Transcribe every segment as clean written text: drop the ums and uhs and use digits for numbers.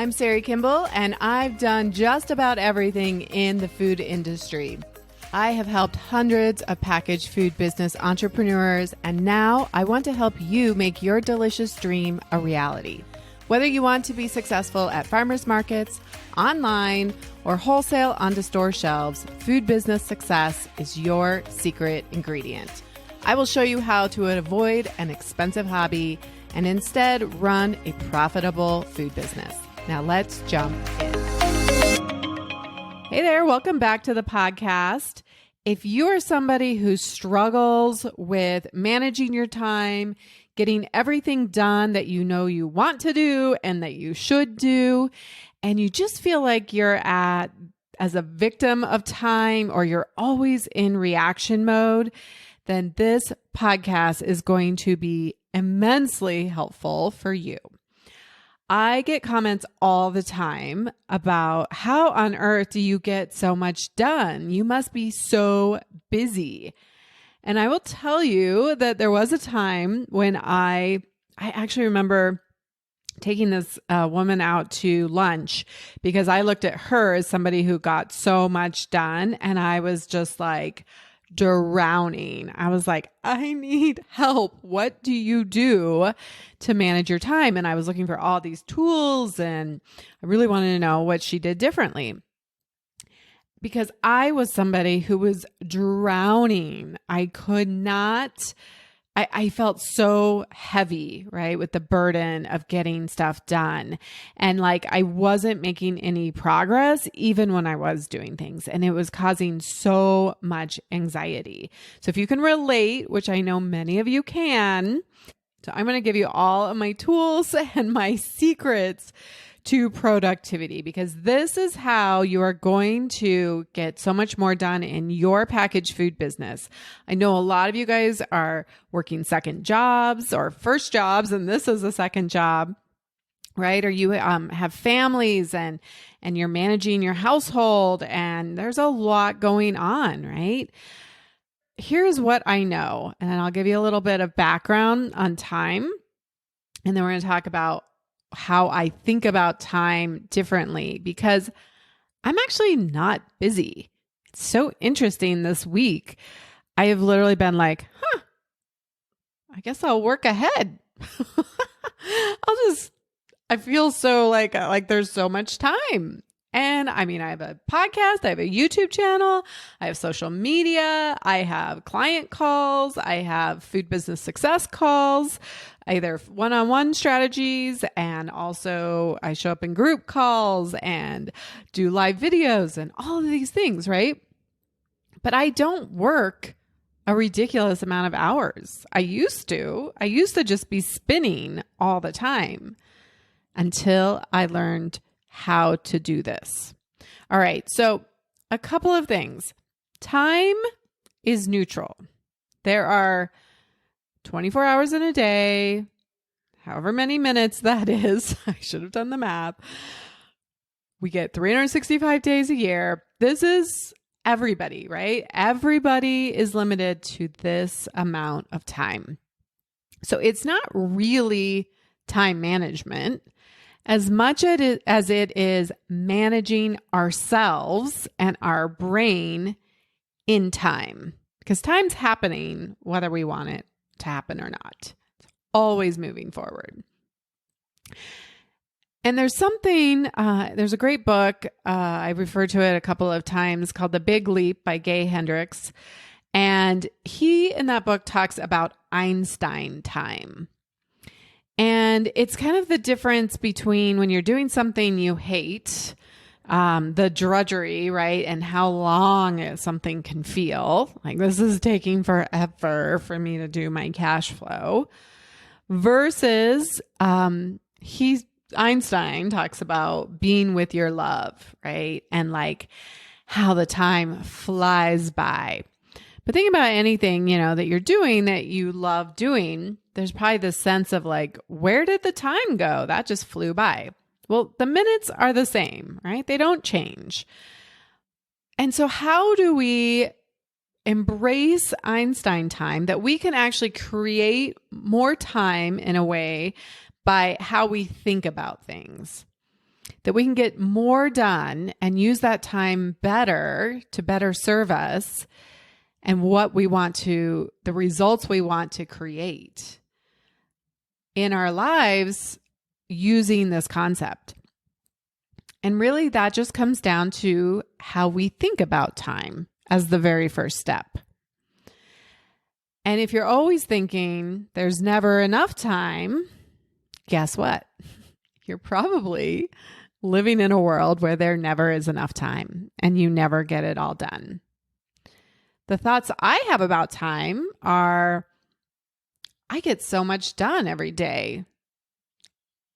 I'm Sari Kimball, and I've done just about everything in the food industry. I have helped hundreds of packaged food business entrepreneurs, and now I want to help you make your delicious dream a reality. Whether you want to be successful at farmers markets, online, or wholesale onto store shelves, food business success is your secret ingredient. I will show you how to avoid an expensive hobby and instead run a profitable food business. Now let's jump in. Hey there, welcome back to the podcast. If you are somebody who struggles with managing your time, getting everything done that you know you want to do and that you should do, and you just feel like you're as a victim of time or you're always in reaction mode, then this podcast is going to be immensely helpful for you. I get comments all the time about how on earth do you get so much done? You must be so busy. And I will tell you that there was a time when I actually remember taking this woman out to lunch because I looked at her as somebody who got so much done, and I was just like drowning. I was like, I need help. What do you do to manage your time? And I was looking for all these tools, and I really wanted to know what she did differently, because I was somebody who was drowning. I could not, I felt so heavy, right, with the burden of getting stuff done. And like I wasn't making any progress even when I was doing things. And it was causing so much anxiety. So if you can relate, which I know many of you can, so I'm going to give you all of my tools and my secrets to productivity, because this is how you are going to get so much more done in your packaged food business. I know a lot of you guys are working second jobs or first jobs, and this is a second job, right? Or you have families and you're managing your household, and there's a lot going on, right? Here's what I know, and I'll give you a little bit of background on time, and then we're going to talk about how I think about time differently, because I'm actually not busy. It's so interesting this week. I have literally been like, I guess I'll work ahead. I feel so like there's so much time. And I mean, I have a podcast, I have a YouTube channel, I have social media, I have client calls, I have food business success calls, either one-on-one strategies, and also I show up in group calls and do live videos and all of these things, right? But I don't work a ridiculous amount of hours. I used to just be spinning all the time until I learned how to do this. All right. So a couple of things. Time is neutral. There are 24 hours in a day, however many minutes that is. I should have done the math. We get 365 days a year. This is everybody, right? Everybody is limited to this amount of time. So it's not really time management as much as it is managing ourselves and our brain in time, because time's happening whether we want it to happen or not. It's always moving forward. And there's a great book, I referred to it a couple of times, called The Big Leap by Gay Hendricks. And he, in that book, talks about Einstein time. And it's kind of the difference between when you're doing something you hate, the drudgery, right? And how long something can feel. Like, this is taking forever for me to do my cash flow. Versus, Einstein talks about being with your love, right? And like how the time flies by. But think about anything, that you're doing that you love doing. There's probably this sense of like, where did the time go? That just flew by. Well, the minutes are the same, right? They don't change. And so how do we embrace Einstein time that we can actually create more time in a way by how we think about things? that we can get more done and use that time better to better serve us and the results we want to create in our lives using this concept. And really, that just comes down to how we think about time as the very first step. And if you're always thinking there's never enough time, guess what? You're probably living in a world where there never is enough time and you never get it all done. The thoughts I have about time are, I get so much done every day.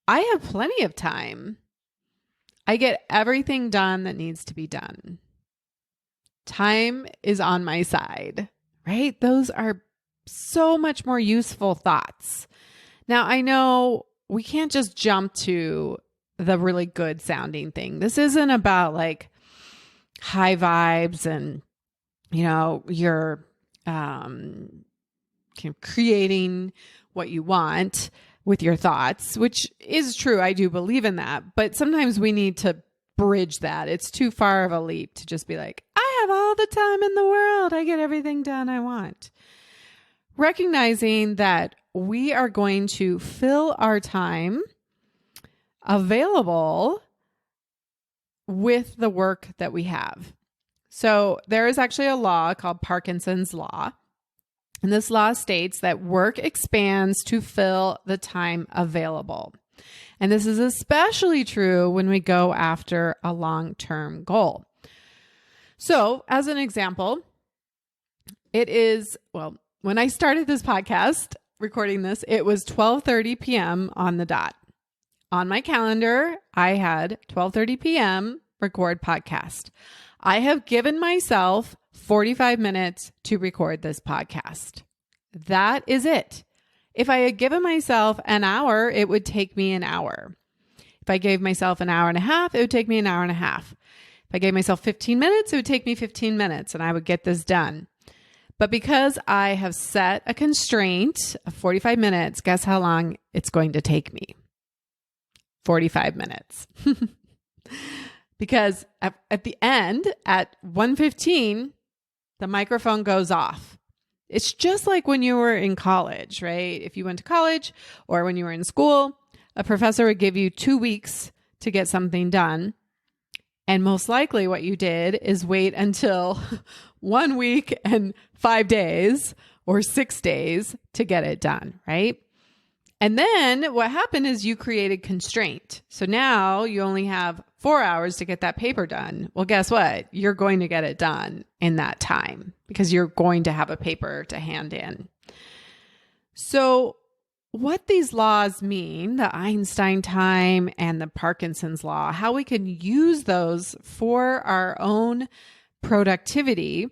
I have plenty of time. I get everything done that needs to be done. Time is on my side, right? Those are so much more useful thoughts. Now, I know we can't just jump to the really good sounding thing. This isn't about like high vibes and, you're creating what you want with your thoughts, which is true. I do believe in that. But sometimes we need to bridge that. It's too far of a leap to just be like, I have all the time in the world. I get everything done I want. Recognizing that we are going to fill our time available with the work that we have. So there is actually a law called Parkinson's Law. And this law states that work expands to fill the time available. And this is especially true when we go after a long-term goal. So as an example, when I started this podcast, recording this, it was 12:30 p.m. on the dot. On my calendar, I had 12:30 p.m. record podcast. I have given myself 45 minutes to record this podcast. That is it. If I had given myself an hour, it would take me an hour. If I gave myself an hour and a half, it would take me an hour and a half. If I gave myself 15 minutes, it would take me 15 minutes and I would get this done. But because I have set a constraint of 45 minutes, guess how long it's going to take me? 45 minutes. Because at the end, at 1:15, the microphone goes off. It's just like when you were in college, right? If you went to college or when you were in school, a professor would give you 2 weeks to get something done. And most likely what you did is wait until 1 week and 5 days or 6 days to get it done, right? And then what happened is you created constraint. So now you only have 4 hours to get that paper done. Well, guess what? You're going to get it done in that time because you're going to have a paper to hand in. So what these laws mean, the Einstein time and the Parkinson's law, how we can use those for our own productivity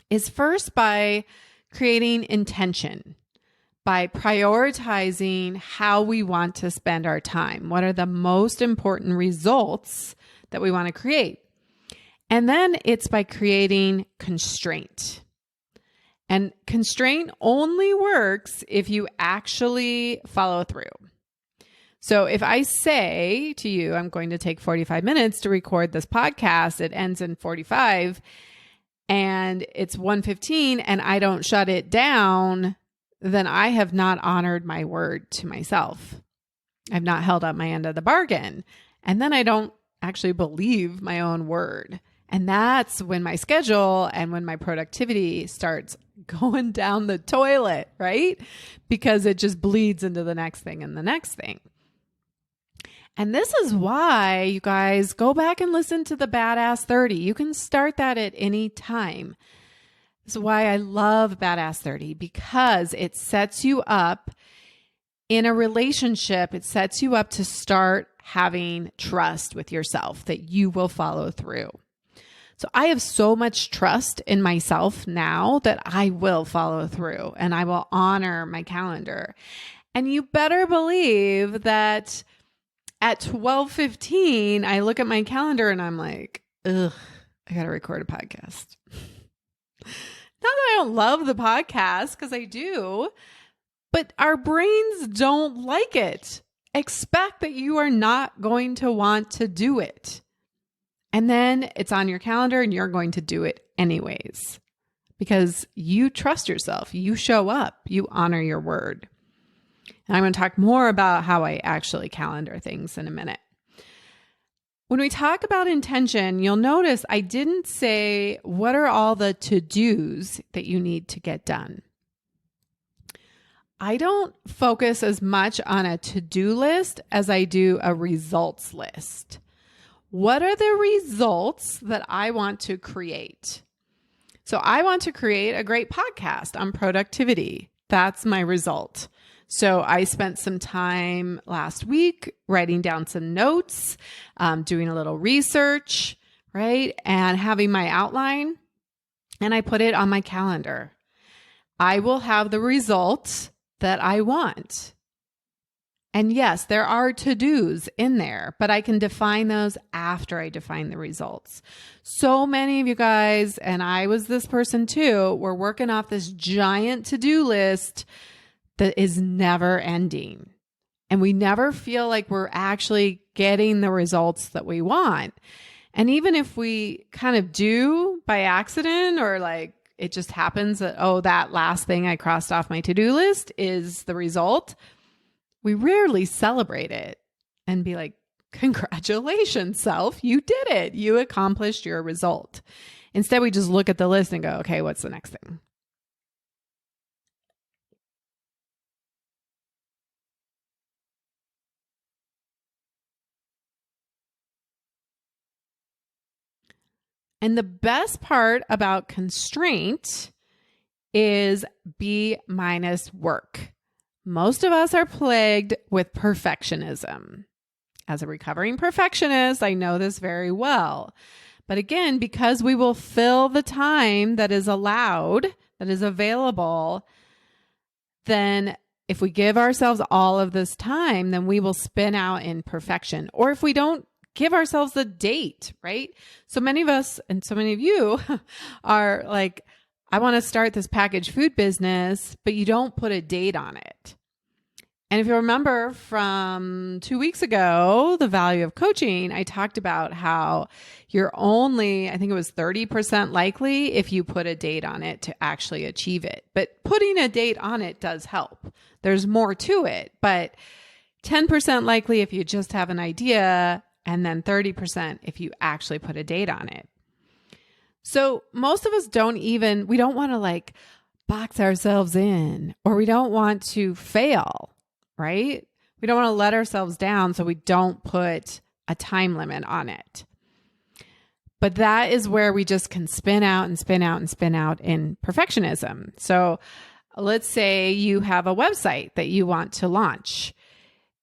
is first by creating intention, by prioritizing how we want to spend our time. What are the most important results that we want to create? And then it's by creating constraint. And constraint only works if you actually follow through. So if I say to you, I'm going to take 45 minutes to record this podcast, it ends in 45 and it's 1:15 and I don't shut it down, then I have not honored my word to myself. I've not held up my end of the bargain. And then I don't actually believe my own word. And that's when my schedule and when my productivity starts going down the toilet, right? Because it just bleeds into the next thing and the next thing. And this is why, you guys, go back and listen to the Badass 30. You can start that at any time. This is why I love Badass 30, because it sets you up in a relationship. It sets you up to start having trust with yourself that you will follow through. So I have so much trust in myself now that I will follow through and I will honor my calendar. And you better believe that at 12:15, I look at my calendar and I'm like, ugh, I got to record a podcast. Not that I don't love the podcast, because I do, but our brains don't like it. expect that you are not going to want to do it. And then it's on your calendar and you're going to do it anyways because you trust yourself. You show up. You honor your word. And I'm going to talk more about how I actually calendar things in a minute. When we talk about intention, you'll notice I didn't say what are all the to-dos that you need to get done. I don't focus as much on a to-do list as I do a results list. What are the results that I want to create? So I want to create a great podcast on productivity. That's my result. So I spent some time last week writing down some notes, doing a little research, right? And having my outline, and I put it on my calendar. I will have the result that I want. And yes, there are to-dos in there, but I can define those after I define the results. So many of you guys, and I was this person too, were working off this giant to-do list that is never ending. And we never feel like we're actually getting the results that we want. And even if we kind of do by accident or like it just happens that, oh, that last thing I crossed off my to-do list is the result, we rarely celebrate it and be like, congratulations, self, you did it. You accomplished your result. Instead, we just look at the list and go, okay, what's the next thing? And the best part about constraint is B minus work. Most of us are plagued with perfectionism. As a recovering perfectionist, I know this very well. But again, because we will fill the time that is allowed, that is available, then if we give ourselves all of this time, then we will spin out in perfection. Or if we don't give ourselves a date, right? So many of us and so many of you are like, I want to start this packaged food business, but you don't put a date on it. And if you remember from 2 weeks ago, the value of coaching, I talked about how you're only, I think it was 30% likely if you put a date on it to actually achieve it. But putting a date on it does help. There's more to it, but 10% likely if you just have an idea, and then 30% if you actually put a date on it. So most of us we don't want to like box ourselves in, or we don't want to fail, right? We don't want to let ourselves down, so we don't put a time limit on it. But that is where we just can spin out and spin out and spin out in perfectionism. So let's say you have a website that you want to launch.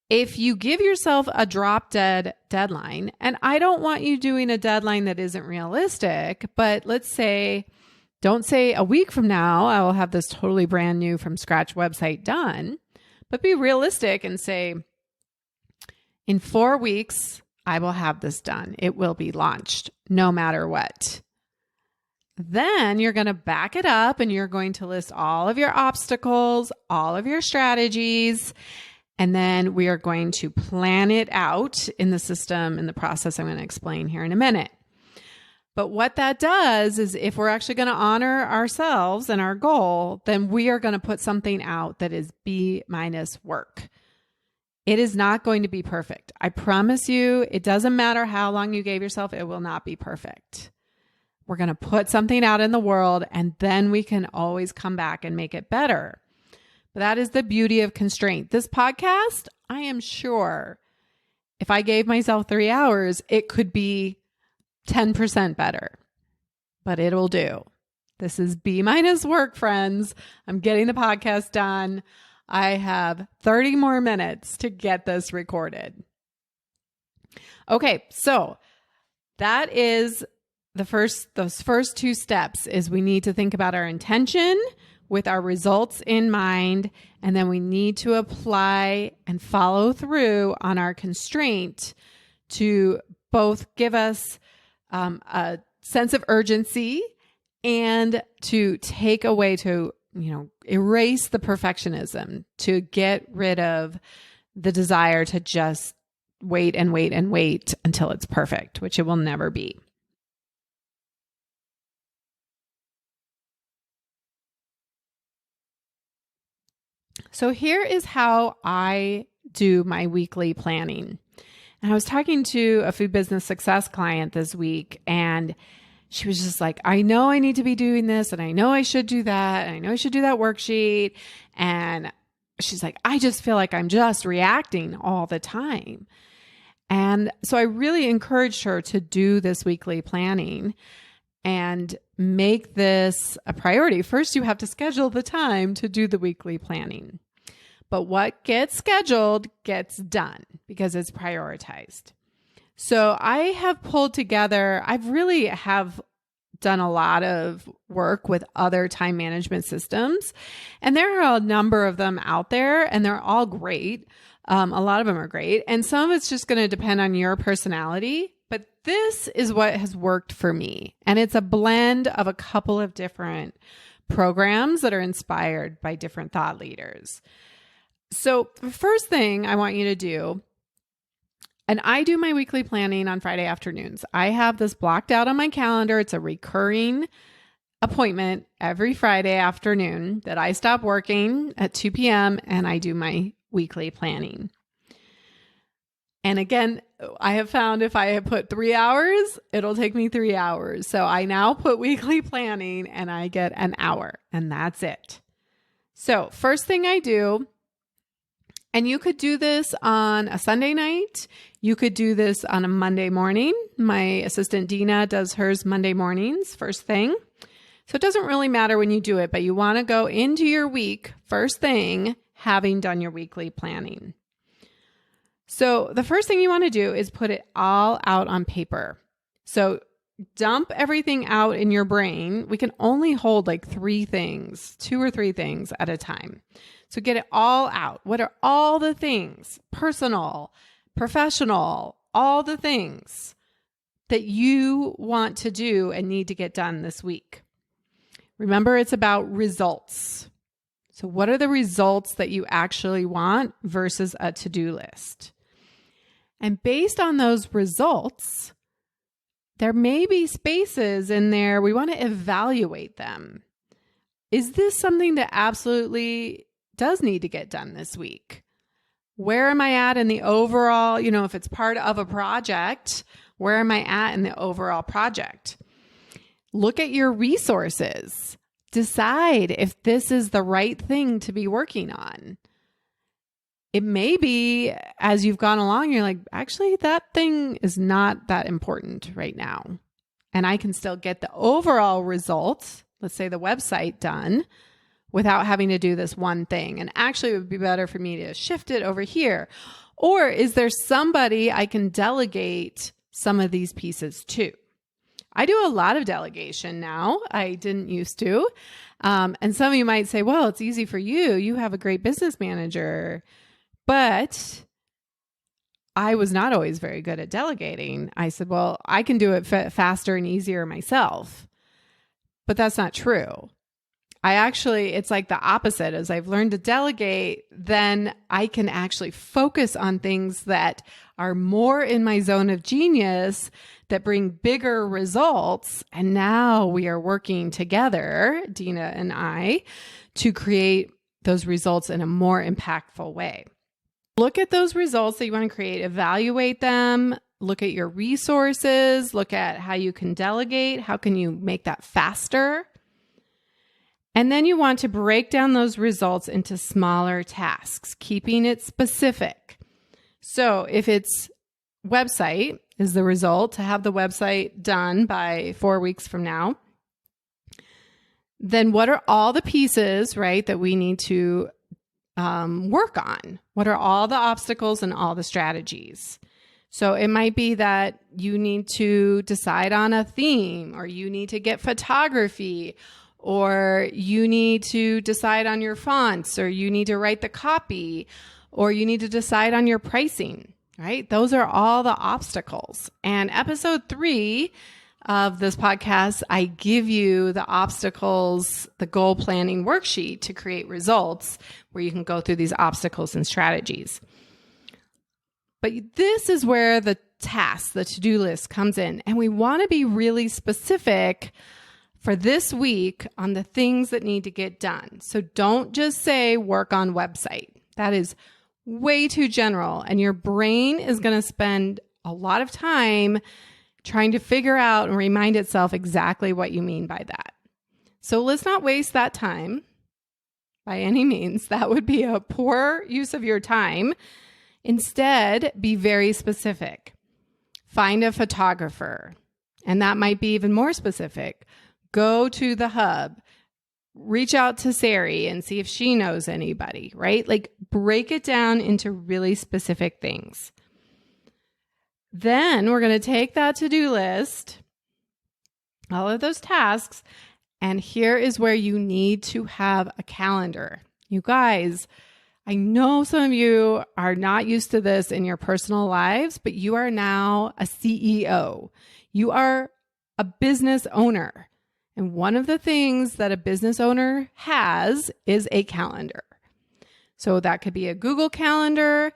If you give yourself a drop dead deadline, and I don't want you doing a deadline that isn't realistic, but let's say, don't say a week from now, I will have this totally brand new from scratch website done, but be realistic and say, in 4 weeks, I will have this done. It will be launched no matter what. Then you're going to back it up and you're going to list all of your obstacles, all of your strategies, and then we are going to plan it out in the system, in the process I'm going to explain here in a minute. But what that does is if we're actually going to honor ourselves and our goal, then we are going to put something out that is B minus work. It is not going to be perfect. I promise you, it doesn't matter how long you gave yourself, it will not be perfect. We're going to put something out in the world, and then we can always come back and make it better. But that is the beauty of constraint. This podcast, I am sure if I gave myself 3 hours, it could be 10% better, but it'll do. This is B minus work, friends. I'm getting the podcast done. I have 30 more minutes to get this recorded. Okay, so that is those first 2 steps is we need to think about our intention with our results in mind, and then we need to apply and follow through on our constraint to both give us a sense of urgency and to take away, to erase the perfectionism, to get rid of the desire to just wait and wait and wait until it's perfect, which it will never be. So here is how I do my weekly planning. And I was talking to a food business success client this week, and she was just like, I know I need to be doing this, and I know I should do that, and I know I should do that worksheet. And she's like, I just feel like I'm just reacting all the time. And so I really encouraged her to do this weekly planning and make this a priority. First, you have to schedule the time to do the weekly planning. But what gets scheduled gets done because it's prioritized. So I have pulled together, I've really have done a lot of work with other time management systems. And there are a number of them out there, and they're all great. A lot of them are great. And some of it's just going to depend on your personality. But this is what has worked for me. And it's a blend of a couple of different programs that are inspired by different thought leaders. So the first thing I want you to do, and I do my weekly planning on Friday afternoons. I have this blocked out on my calendar. It's a recurring appointment every Friday afternoon that I stop working at 2 p.m. and I do my weekly planning. And again, I have found if I have put 3 hours, it'll take me 3 hours. So I now put weekly planning and I get an hour, and that's it. So first thing I do, and you could do this on a Sunday night. You could do this on a Monday morning. My assistant Dina does hers Monday mornings, first thing. So it doesn't really matter when you do it, but you want to go into your week first thing, having done your weekly planning. So the first thing you want to do is put it all out on paper. So dump everything out in your brain. We can only hold like 3 things, 2 or 3 things at a time. So get it all out. What are all the things, personal, professional, all the things that you want to do and need to get done this week? Remember, it's about results. So what are the results that you actually want versus a to-do list? And based on those results, there may be spaces in there. We want to evaluate them. Is this something that absolutely does need to get done this week? Where am I at in the overall, if it's part of a project, where am I at in the overall project? Look at your resources. Decide if this is the right thing to be working on. It may be as you've gone along, you're like, actually, that thing is not that important right now. And I can still get the overall results, let's say the website, done without having to do this one thing. And actually, it would be better for me to shift it over here. Or is there somebody I can delegate some of these pieces to? I do a lot of delegation now. I didn't used to. And some of you might say, well, it's easy for you. You have a great business manager. But I was not always very good at delegating. I said, well, I can do it faster and easier myself. But that's not true. It's like the opposite. As I've learned to delegate, then I can actually focus on things that are more in my zone of genius that bring bigger results. And now we are working together, Dina and I, to create those results in a more impactful way. Look at those results that you want to create, evaluate them, look at your resources, look at how you can delegate, how can you make that faster? And then you want to break down those results into smaller tasks, keeping it specific. So if it's website is the result, to have the website done by 4 weeks from now, then what are all the pieces, right, that we need to work on? What are all the obstacles and all the strategies? So it might be that you need to decide on a theme, or you need to get photography, or you need to decide on your fonts, or you need to write the copy, or you need to decide on your pricing, right? Those are all the obstacles. And episode 3 of this podcast, I give you the obstacles, the goal planning worksheet to create results where you can go through these obstacles and strategies. But this is where the task, the to-do list comes in. And we want to be really specific for this week on the things that need to get done. So don't just say work on website. That is way too general. And your brain is going to spend a lot of time trying to figure out and remind itself exactly what you mean by that. So let's not waste that time by any means. That would be a poor use of your time. Instead, be very specific. Find a photographer, and that might be even more specific. Go to the hub, reach out to Sari and see if she knows anybody, right? Like break it down into really specific things. Then we're going to take that to-do list, all of those tasks, and here is where you need to have a calendar. You guys, I know some of you are not used to this in your personal lives, but you are now a CEO. You are a business owner. And one of the things that a business owner has is a calendar. So that could be a Google Calendar.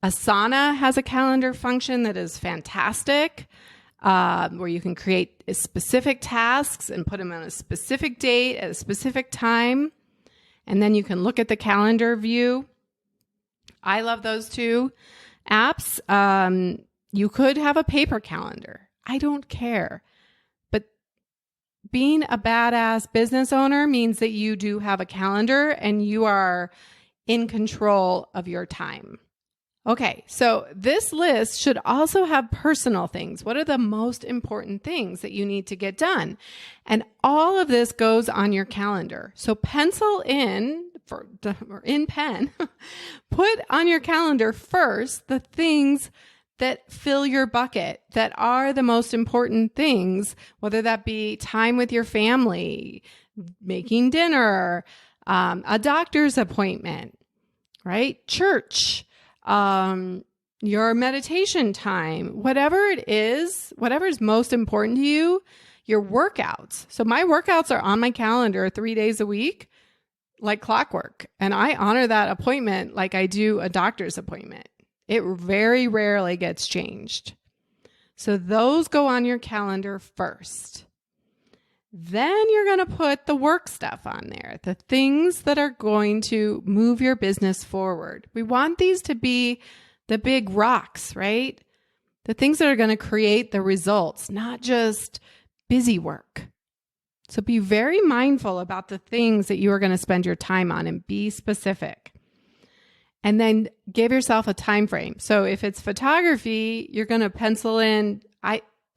Asana has a calendar function that is fantastic, where you can create specific tasks and put them on a specific date at a specific time. And then you can look at the calendar view. I love those two apps. You could have a paper calendar. I don't care. But being a badass business owner means that you do have a calendar and you are in control of your time. Okay, so this list should also have personal things. What are the most important things that you need to get done? And all of this goes on your calendar. So pencil in, or in pen, put on your calendar first the things that fill your bucket, that are the most important things, whether that be time with your family, making dinner, a doctor's appointment, right? Church, your meditation time, whatever it is, whatever is most important to you, your workouts. So my workouts are on my calendar 3 days a week, like clockwork. And I honor that appointment like I do a doctor's appointment. It very rarely gets changed. So those go on your calendar first. Then you're going to put the work stuff on there, the things that are going to move your business forward. We want these to be the big rocks, right? The things that are going to create the results, not just busy work. So be very mindful about the things that you are going to spend your time on and be specific. And then give yourself a time frame. So if it's photography, you're going to pencil in,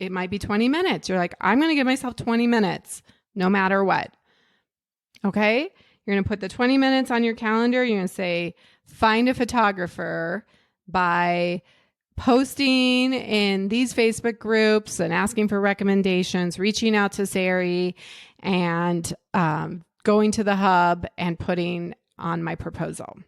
it might be 20 minutes. You're like, I'm going to give myself 20 minutes no matter what. Okay? You're going to put the 20 minutes on your calendar. You're going to say, find a photographer by posting in these Facebook groups and asking for recommendations, reaching out to Sari, and going to the hub and putting on my proposal.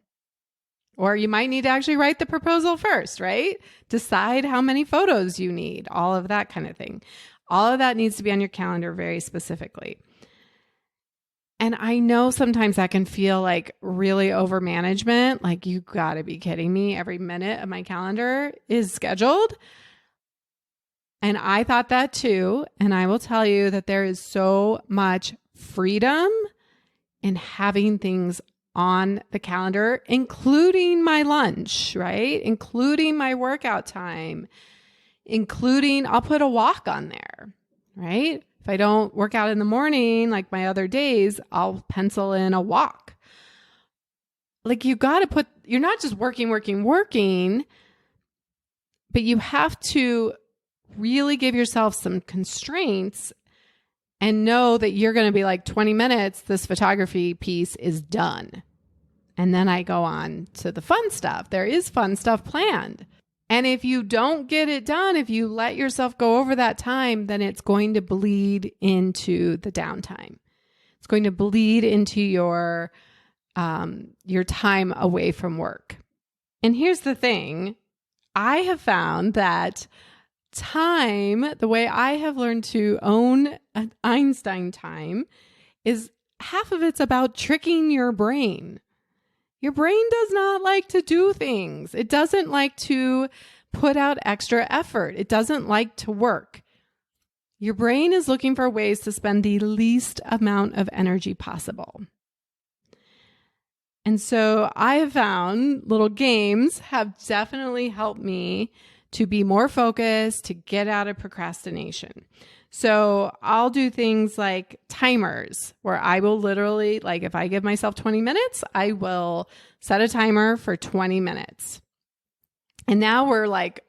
Or you might need to actually write the proposal first, right? Decide how many photos you need, all of that kind of thing. All of that needs to be on your calendar very specifically. And I know sometimes that can feel like really over management, like you got to be kidding me. Every minute of my calendar is scheduled. And I thought that too. And I will tell you that there is so much freedom in having things on the calendar, including my lunch, right? Including my workout time, I'll put a walk on there, right? If I don't work out in the morning, like my other days, I'll pencil in a walk. Like you're not just working, but you have to really give yourself some constraints and know that you're going to be like 20 minutes, this photography piece is done. And then I go on to the fun stuff. There is fun stuff planned. And if you don't get it done, if you let yourself go over that time, then it's going to bleed into the downtime. It's going to bleed into your time away from work. And here's the thing. I have found that time, the way I have learned to own Einstein time, is half of it's about tricking your brain. Your brain does not like to do things. It doesn't like to put out extra effort. It doesn't like to work. Your brain is looking for ways to spend the least amount of energy possible. And so I have found little games have definitely helped me to be more focused, to get out of procrastination. So I'll do things like timers where I will literally, like if I give myself 20 minutes, I will set a timer for 20 minutes. And now we're like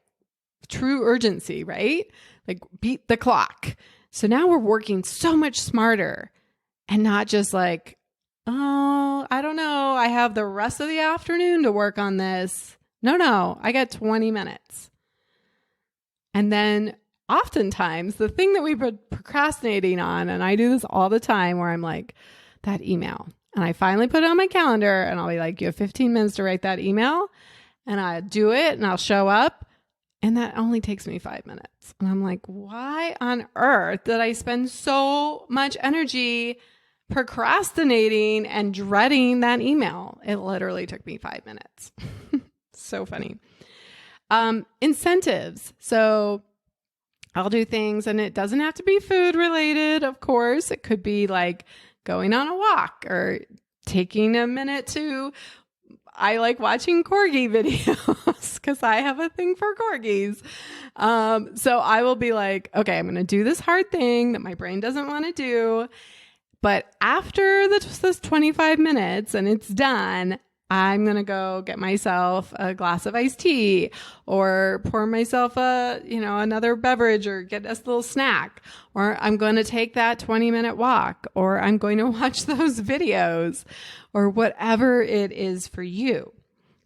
true urgency, right? Like beat the clock. So now we're working so much smarter and not just like, oh, I don't know. I have the rest of the afternoon to work on this. No, I got 20 minutes. And then oftentimes the thing that we've been procrastinating on, and I do this all the time where I'm like, that email. And I finally put it on my calendar and I'll be like, you have 15 minutes to write that email. And I do it and I'll show up. And that only takes me 5 minutes. And I'm like, why on earth did I spend so much energy procrastinating and dreading that email? It literally took me 5 minutes. So funny. Incentives. So I'll do things, and it doesn't have to be food related, of course. It could be like going on a walk or taking a minute to, I like watching corgi videos because I have a thing for corgis. So I will be like, okay, I'm going to do this hard thing that my brain doesn't want to do. But after this 25 minutes and it's done, I'm going to go get myself a glass of iced tea or pour myself another beverage or get us a little snack, or I'm going to take that 20-minute walk, or I'm going to watch those videos, or whatever it is for you.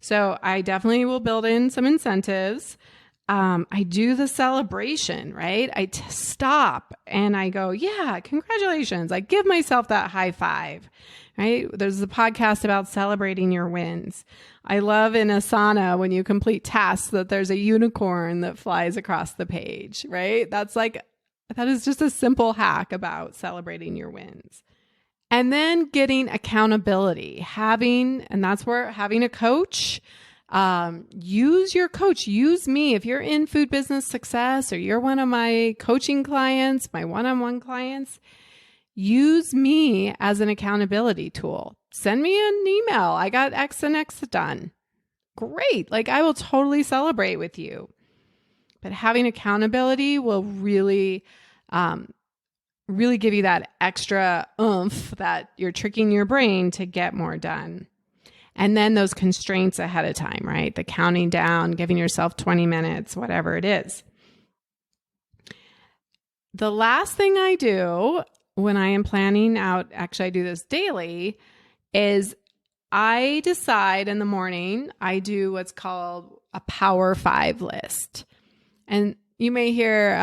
So I definitely will build in some incentives. I do the celebration, right? I stop and I go, yeah, congratulations. I give myself that high five, right? There's a podcast about celebrating your wins. I love in Asana when you complete tasks that there's a unicorn that flies across the page, right? That is just a simple hack about celebrating your wins. And then getting accountability, and that's where having a coach. Use your coach. Use me. If you're in food business success or you're one of my coaching clients, my one-on-one clients, use me as an accountability tool. Send me an email. I got X and X done. Great. Like I will totally celebrate with you. But having accountability will really give you that extra oomph that you're tricking your brain to get more done. And then those constraints ahead of time, right? The counting down, giving yourself 20 minutes, whatever it is. The last thing I do when I am planning out, actually I do this daily, is I decide in the morning, I do what's called a Power 5 list. And you may hear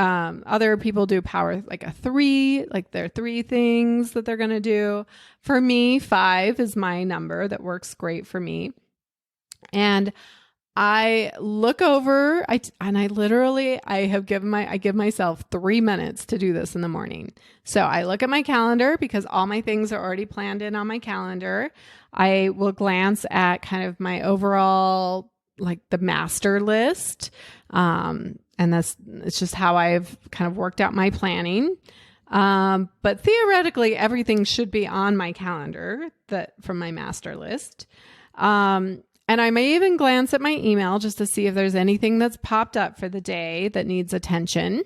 other people do power, like a 3, like there are 3 things that they're going to do. For me, 5 is my number that works great for me. And I look over, I give myself 3 minutes to do this in the morning. So I look at my calendar because all my things are already planned in on my calendar. I will glance at kind of my overall, like the master list. And it's just how I've kind of worked out my planning. But theoretically, everything should be on my calendar from my master list. And I may even glance at my email just to see if there's anything that's popped up for the day that needs attention.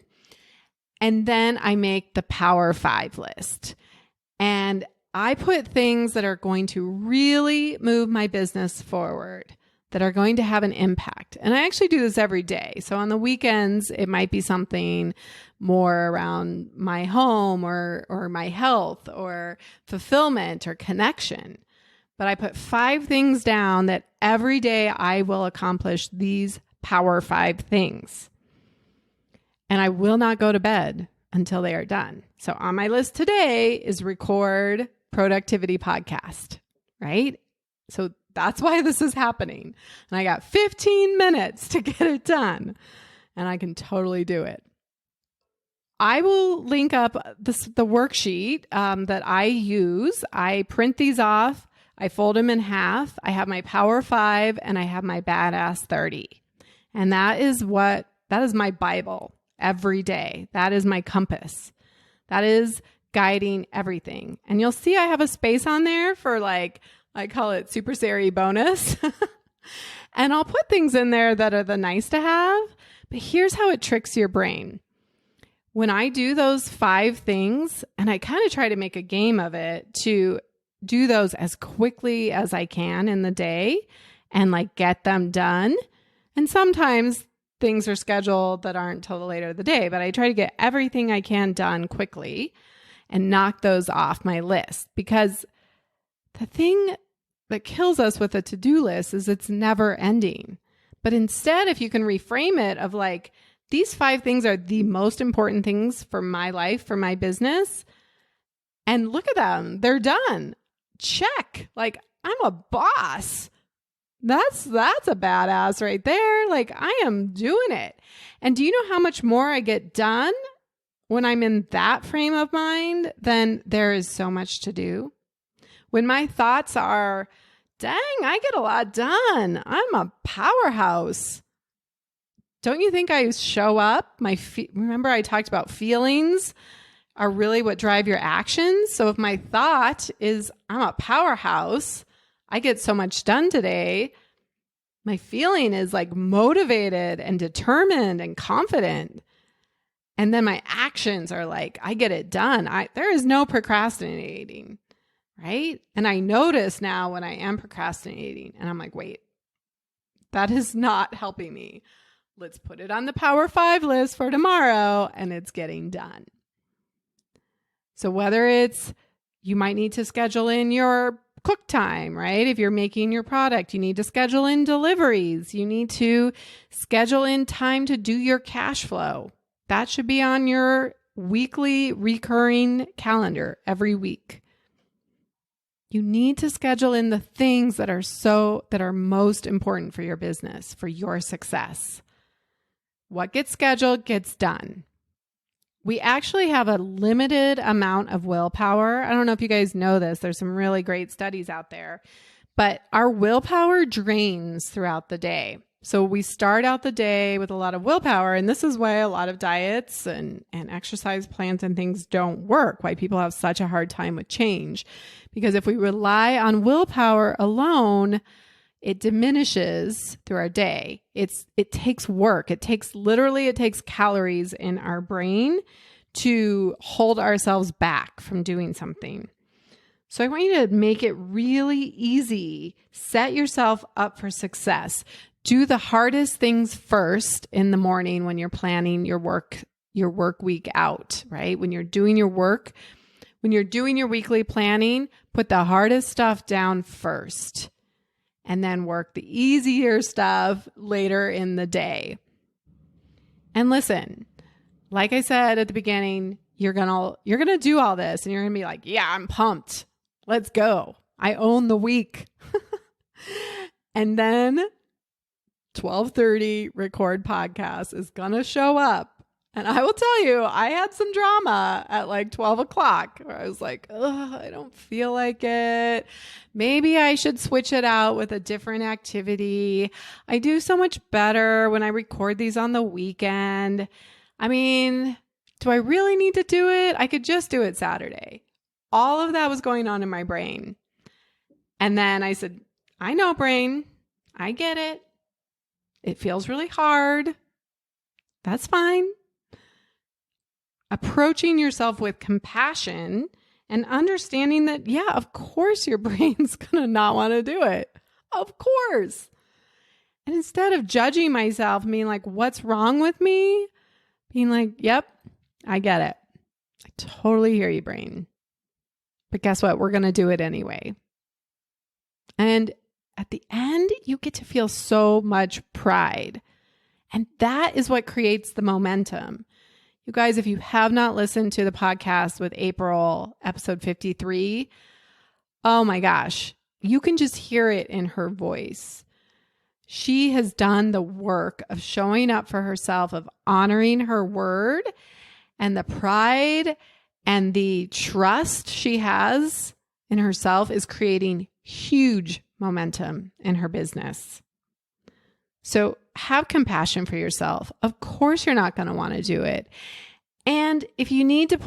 And then I make the Power 5 list. And I put things that are going to really move my business forward, that are going to have an impact. And I actually do this every day. So on the weekends, it might be something more around my home or my health or fulfillment or connection. But I put 5 things down that every day I will accomplish these Power 5 things. And I will not go to bed until they are done. So on my list today is record productivity podcast, right? So that's why this is happening. And I got 15 minutes to get it done. And I can totally do it. I will link up the worksheet that I use. I print these off. I fold them in half. I have my Power 5 and I have my Badass 30. And that is my Bible every day. That is my compass. That is guiding everything. And you'll see I have a space on there for I call it super Sari bonus. And I'll put things in there that are the nice to have. But here's how it tricks your brain. When I do those 5 things, and I kind of try to make a game of it to do those as quickly as I can in the day and get them done. And sometimes things are scheduled that aren't till later in the day, but I try to get everything I can done quickly and knock those off my list, because the thing that kills us with a to-do list is it's never ending. But instead, if you can reframe it of these 5 things are the most important things for my life, for my business, and look at them, they're done. Check. I'm a boss. That's a badass right there. I am doing it. And do you know how much more I get done when I'm in that frame of mind? Then there is so much to do. When my thoughts are, dang, I get a lot done. I'm a powerhouse. Don't you think I show up? Remember I talked about feelings are really what drive your actions. So if my thought is, I'm a powerhouse, I get so much done today, my feeling is motivated and determined and confident. And then my actions are I get it done. There is no procrastinating, right? And I notice now when I am procrastinating and I'm wait, that is not helping me. Let's put it on the Power 5 list for tomorrow, and it's getting done. So whether it's, you might need to schedule in your cook time, right? If you're making your product, you need to schedule in deliveries. You need to schedule in time to do your cash flow. That should be on your weekly recurring calendar every week. You need to schedule in the things that are most important for your business, for your success. What gets scheduled gets done. We actually have a limited amount of willpower. I don't know if you guys know this. There's some really great studies out there, but our willpower drains throughout the day. So we start out the day with a lot of willpower, and this is why a lot of diets and exercise plans and things don't work, why people have such a hard time with change. Because if we rely on willpower alone, it diminishes through our day. It takes work. It takes calories in our brain to hold ourselves back from doing something. So I want you to make it really easy. Set yourself up for success. Do the hardest things first in the morning when you're planning your work week out, right? When you're doing your work, when you're doing your weekly planning, put the hardest stuff down first. And then work the easier stuff later in the day. And listen, like I said at the beginning, you're gonna do all this and you're gonna be yeah, I'm pumped. Let's go. I own the week. And then 12:30 record podcast is gonna show up. And I will tell you, I had some drama at 12 o'clock where I was I don't feel like it. Maybe I should switch it out with a different activity. I do so much better when I record these on the weekend. I mean, do I really need to do it? I could just do it Saturday. All of that was going on in my brain. And then I said, I know, brain. I get it. It feels really hard. That's fine. Approaching yourself with compassion and understanding that, yeah, of course your brain's going to not want to do it. Of course. And instead of judging myself, being what's wrong with me? Being yep, I get it. I totally hear you, brain. But guess what? We're going to do it anyway. And at the end, you get to feel so much pride. And that is what creates the momentum. You guys, if you have not listened to the podcast with April, episode 53, oh my gosh, you can just hear it in her voice. She has done the work of showing up for herself, of honoring her word, and the pride and the trust she has in herself is creating huge momentum in her business. So have compassion for yourself. Of course, you're not going to want to do it. And if you need to,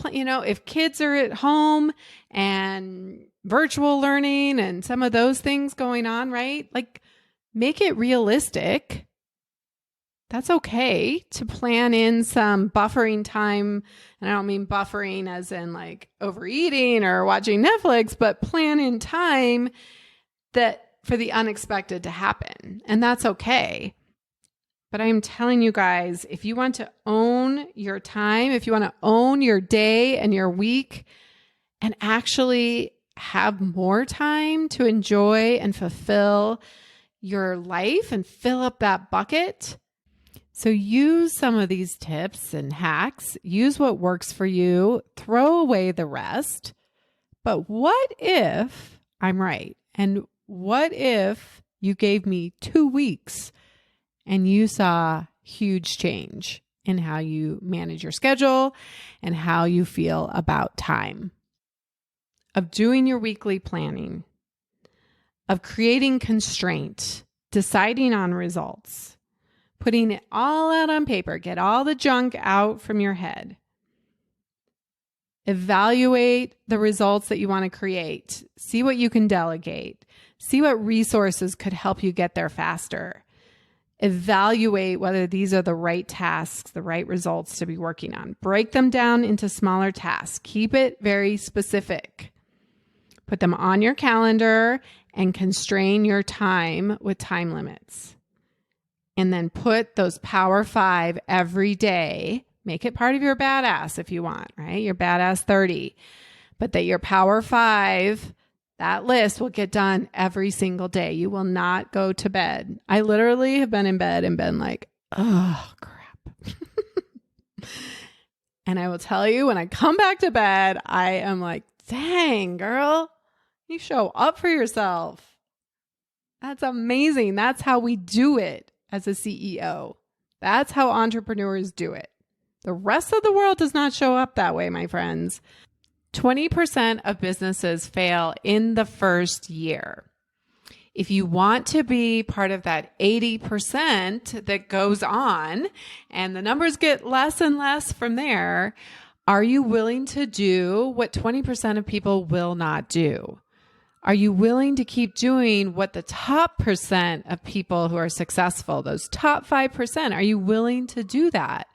if kids are at home and virtual learning and some of those things going on, right? Like, make it realistic. That's okay to plan in some buffering time. And I don't mean buffering as in like overeating or watching Netflix, but plan in time that for the unexpected to happen. And that's okay. But I'm telling you guys, if you want to own your time, if you want to own your day and your week and actually have more time to enjoy and fulfill your life and fill up that bucket, so use some of these tips and hacks, use what works for you, throw away the rest. But what if I'm right? And what if you gave me 2 weeks and you saw huge change in how you manage your schedule and how you feel about time, of doing your weekly planning, of creating constraint, deciding on results, putting it all out on paper, get all the junk out from your head. Evaluate the results that you want to create. See what you can delegate. See what resources could help you get there faster. Evaluate whether these are the right tasks, the right results to be working on. Break them down into smaller tasks. Keep it very specific. Put them on your calendar and constrain your time with time limits. And then put those Power 5 every day. Make it part of your badass if you want, right? Your badass 30. But that your Power 5, that list will get done every single day. You will not go to bed. I literally have been in bed and been like, oh, crap. And I will tell you, when I come back to bed, I am like, dang, girl, you show up for yourself. That's amazing. That's how we do it as a CEO. That's how entrepreneurs do it. The rest of the world does not show up that way, my friends. 20% of businesses fail in the first year. If you want to be part of that 80% that goes on and the numbers get less and less from there, are you willing to do what 20% of people will not do? Are you willing to keep doing what the top percent of people who are successful, those top 5%, are you willing to do that?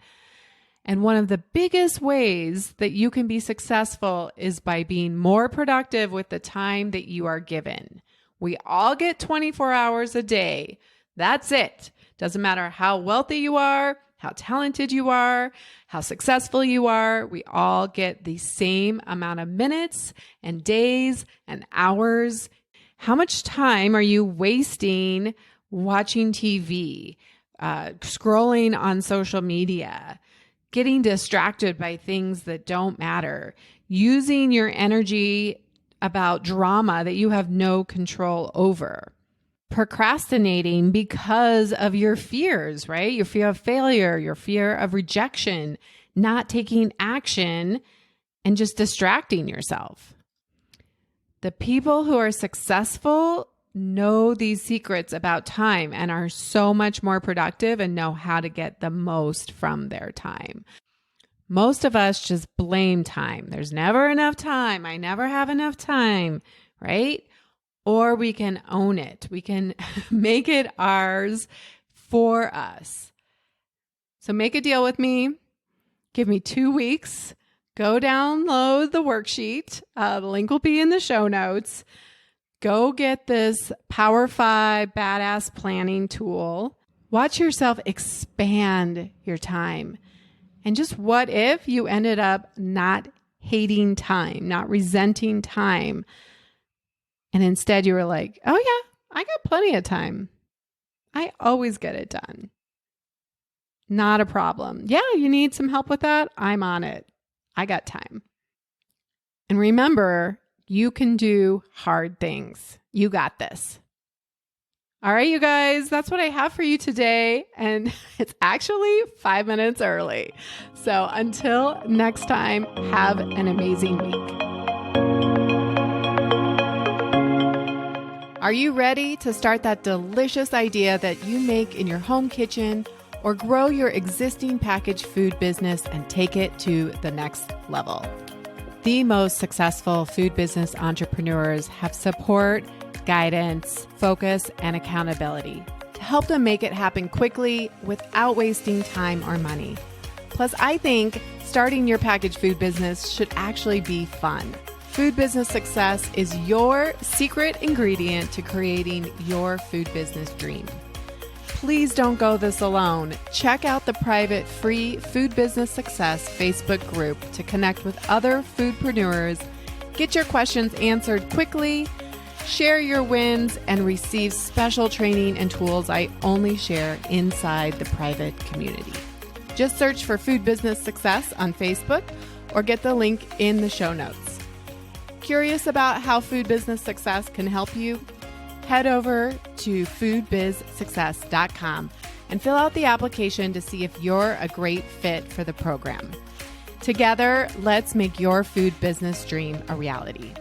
And one of the biggest ways that you can be successful is by being more productive with the time that you are given. We all get 24 hours a day. That's it. Doesn't matter how wealthy you are, how talented you are, how successful you are. We all get the same amount of minutes and days and hours. How much time are you wasting watching TV, scrolling on social media, getting distracted by things that don't matter, using your energy about drama that you have no control over, procrastinating because of your fears, right? Your fear of failure, your fear of rejection, not taking action, and just distracting yourself. The people who are successful know these secrets about time and are so much more productive and know how to get the most from their time. Most of us just blame time. There's never enough time. I never have enough time, right? Or we can own it. We can make it ours for us. So make a deal with me. Give me 2 weeks. Go download the worksheet. The link will be in the show notes. Go get this Power 5 badass planning tool. Watch yourself expand your time. And just what if you ended up not hating time, not resenting time, and instead you were like, oh yeah, I got plenty of time. I always get it done. Not a problem. Yeah, you need some help with that? I'm on it. I got time. And remember, you can do hard things. You got this. All right, you guys, that's what I have for you today. And it's actually 5 minutes early. So until next time, have an amazing week. Are you ready to start that delicious idea that you make in your home kitchen or grow your existing packaged food business and take it to the next level? The most successful food business entrepreneurs have support, guidance, focus, and accountability to help them make it happen quickly without wasting time or money. Plus, I think starting your packaged food business should actually be fun. Food business success is your secret ingredient to creating your food business dream. Please don't go this alone. Check out the private free Food Business Success Facebook group to connect with other foodpreneurs, get your questions answered quickly, share your wins, and receive special training and tools I only share inside the private community. Just search for Food Business Success on Facebook or get the link in the show notes. Curious about how Food Business Success can help you? Head over to foodbizsuccess.com and fill out the application to see if you're a great fit for the program. Together, let's make your food business dream a reality.